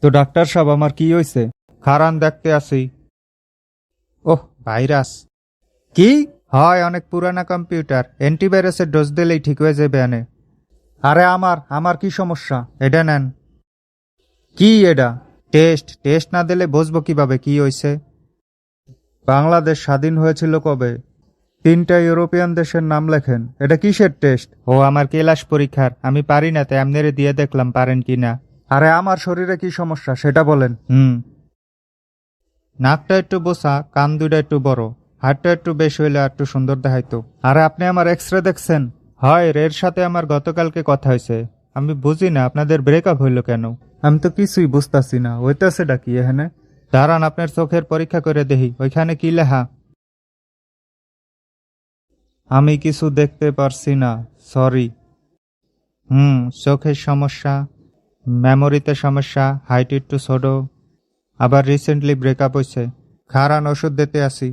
তো ডাক্তার সাহেব আমার কি হয়েছে? খারান দেখতে আসি। ওহ, ভাইরাস। কি? হয় অনেক পুরানা কম্পিউটার, অ্যান্টিভাইরাসের ডোজ দিলেই ঠিক হয়ে যাবে আনে। আরে আমার কি সমস্যা? এটা নেন। কি এটা? টেস্ট টেস্ট না দিলে বুঝবো কিভাবে কি হয়েছে? বাংলাদেশ স্বাধীন হয়েছিল কবে? তিনটা ইউরোপিয়ান দেশের নাম লেখেন। এটা কিসের টেস্ট? ও আমার কেলাস পরীক্ষার, আমি পারি না তাই আপনারে দিয়ে দেখলাম পারেন কি না। আরে আমার শরীরে কি সমস্যা সেটা বলেন। নাকটা একটু বোসা, কান দুইটা একটু বড়, হাতটা একটু বেশ হইলে আর একটু সুন্দর দেখাইতো। আরে আপনি আমার এক্সরে দেখছেন? হয় এর সাথে আমার গতকালকে কথা হয়েছে। আমি বুঝি না আপনাদের ব্রেকআপ হইল কেন। আমি তো কিছুই বুঝতাছি না, হইতাছেটা কি এখানে? দাঁড়ান আপনার চোখের পরীক্ষা করে দেখি ওইখানে কি লেখা। আমি কিছু দেখতে পারছি না, সরি। চোখের সমস্যা, মেমোরিতে সমস্যা, হাইট একটু ছোট, আবার রিসেন্টলি ব্রেকআপ হয়েছে। খারান ওষুধ দিতে আসি।